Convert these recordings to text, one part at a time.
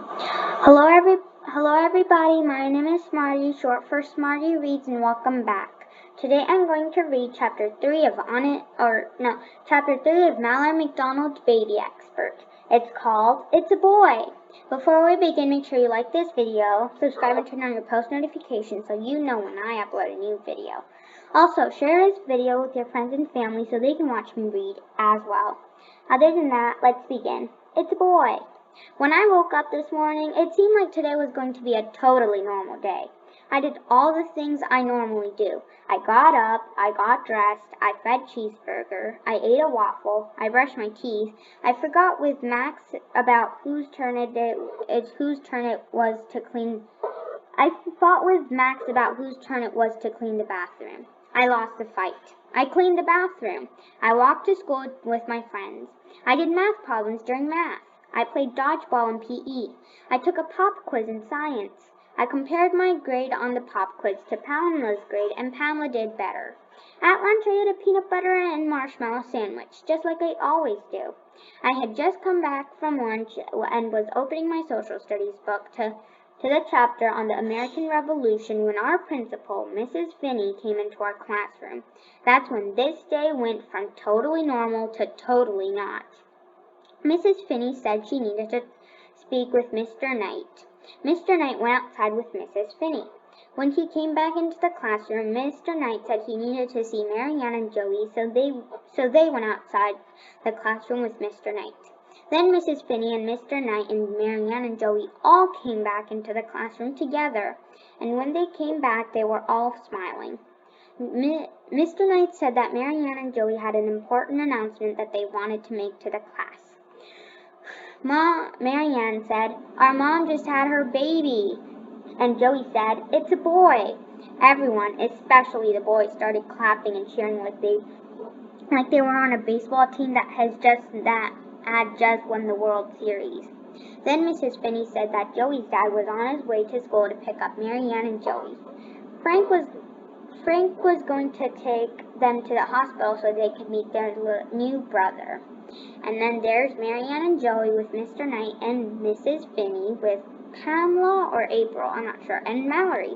Hello everybody. My name is Smarty, short for Smarty Reads, and welcome back. Today I'm going to read Chapter 3 of Mallory McDonald's Baby Expert. It's called It's a Boy. Before we begin, make sure you like this video, subscribe and turn on your post notifications so you know when I upload a new video. Also, share this video with your friends and family so they can watch me read as well. Other than that, let's begin. It's a boy. When I woke up this morning, it seemed like today was going to be a totally normal day. I did all the things I normally do. I got up, I got dressed, I fed Cheeseburger, I ate a waffle, I brushed my teeth, I forgot with Max about whose turn it was to clean. I fought with Max about whose turn it was to clean the bathroom. I lost the fight. I cleaned the bathroom. I walked to school with my friends. I did math problems during math. I played dodgeball in PE. I took a pop quiz in science. I compared my grade on the pop quiz to Pamela's grade, and Pamela did better. At lunch, I ate a peanut butter and marshmallow sandwich, just like I always do. I had just come back from lunch and was opening my social studies book to the chapter on the American Revolution when our principal, Mrs. Finney, came into our classroom. That's when this day went from totally normal to totally not. Mrs. Finney said she needed to speak with Mr. Knight. Mr. Knight went outside with Mrs. Finney. When he came back into the classroom, Mr. Knight said he needed to see Marianne and Joey, so they went outside the classroom with Mr. Knight. Then Mrs. Finney and Mr. Knight and Marianne and Joey all came back into the classroom together, and when they came back, they were all smiling. Mr. Knight said that Marianne and Joey had an important announcement that they wanted to make to the class. Marianne said, "Our mom just had her baby." And Joey said, "It's a boy." Everyone, especially the boys, started clapping and cheering like they were on a baseball team that had just won the World Series. Then Mrs. Finney said that Joey's dad was on his way to school to pick up Marianne and Joey. Frank was going to take them to the hospital so they could meet their new brother. And then there's Marianne and Joey with Mr. Knight and Mrs. Finney with Pamela or April, I'm not sure, and Mallory.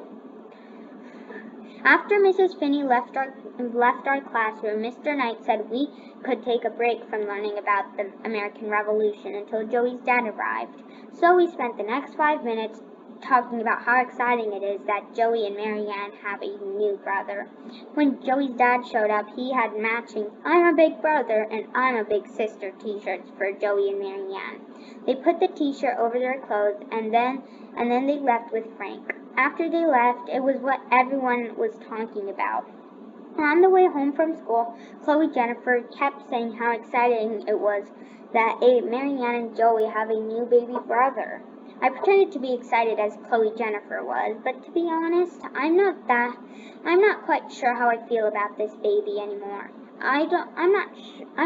After Mrs. Finney left our classroom, Mr. Knight said we could take a break from learning about the American Revolution until Joey's dad arrived. So we spent the next 5 minutes talking about how exciting it is that Joey and Marianne have a new brother. When Joey's dad showed up, he had matching "I'm a big brother" and "I'm a big sister" t-shirts for Joey and Marianne. They put the t-shirt over their clothes and then they left with Frank. After they left, it was what everyone was talking about. On the way home from school, Chloe Jennifer kept saying how exciting it was that Marianne and Joey have a new baby brother. I pretended to be excited as Chloe Jennifer was, but to be honest, I'm not quite sure how I feel about this baby anymore. I'm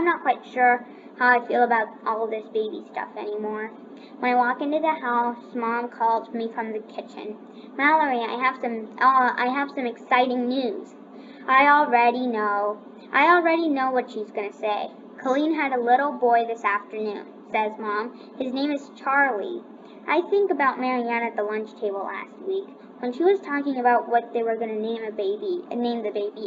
not quite sure how I feel about all this baby stuff anymore. When I walk into the house, Mom calls me from the kitchen. "Mallory, I have some exciting news." I already know what she's going to say. "Colleen had a little boy this afternoon," says Mom. "His name is Charlie." I think about Marianne at the lunch table last week. When she was talking about what they were going to name the baby,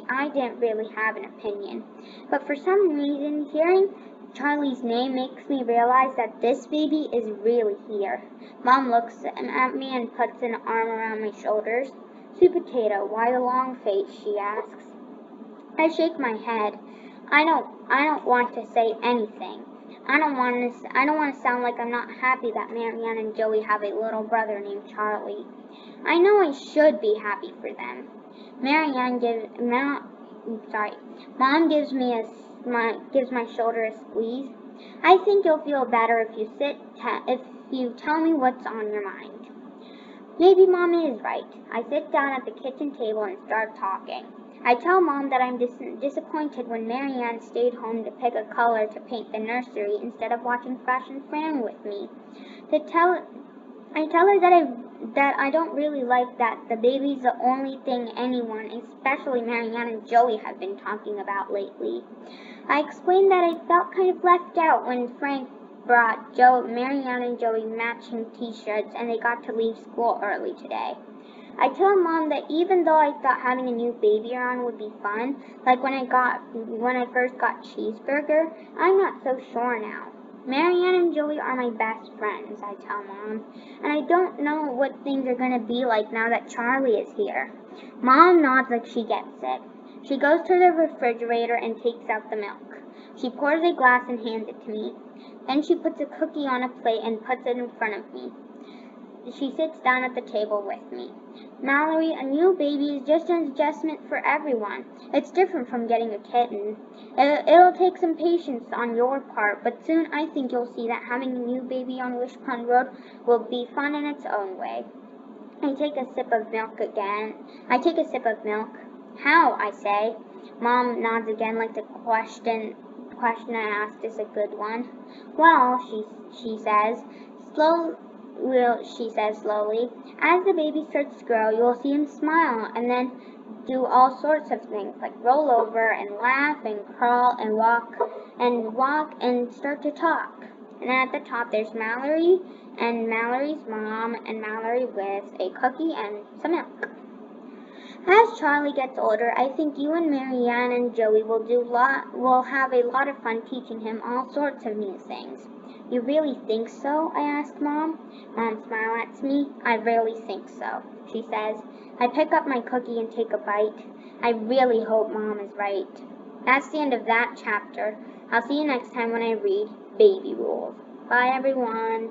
I didn't really have an opinion. But for some reason, hearing Charlie's name makes me realize that this baby is really here. Mom looks at me and puts an arm around my shoulders. "Sweet potato, why the long face?" she asks. I shake my head. I don't want to say anything. I don't want to sound like I'm not happy that Marianne and Joey have a little brother named Charlie. I know I should be happy for them. Mom gives my shoulder a squeeze. "I think you'll feel better if you tell me what's on your mind." Maybe Mom is right. I sit down at the kitchen table and start talking. I tell Mom that I'm disappointed when Marianne stayed home to pick a color to paint the nursery instead of watching Fashion Fran with me. I tell her that I don't really like that the baby's the only thing anyone, especially Marianne and Joey, have been talking about lately. I explained that I felt kind of left out when Frank brought Marianne and Joey matching t-shirts, and they got to leave school early today. I told Mom that even though I thought having a new baby around would be fun, like when I first got Cheeseburger, I'm not so sure now. Marianne and Joey are my best friends, I tell Mom, and I don't know what things are going to be like now that Charlie is here. Mom nods like she gets it. She goes to the refrigerator and takes out the milk. She pours a glass and hands it to me. Then she puts a cookie on a plate and puts it in front of me. She sits down at the table with me. Mallory, a new baby is just an adjustment for everyone. It's different from getting a kitten. It'll take some patience on your part, but soon I think you'll see that having a new baby on Wish Pond Road will be fun in its own way. I take a sip of milk. How? I say. Mom nods again like the question I asked is a good one. Well, she says slowly, as the baby starts to grow, you'll see him smile and then do all sorts of things like roll over and laugh and crawl and walk and start to talk. And then at the top there's Mallory and Mallory's mom and Mallory with a cookie and some milk. As Charlie gets older, I think you and Marianne and Joey will have a lot of fun teaching him all sorts of new things. You really think so? I ask Mom. Mom smiles at me. I really think so, she says. I pick up my cookie and take a bite. I really hope Mom is right. That's the end of that chapter. I'll see you next time when I read Baby Rules. Bye, everyone.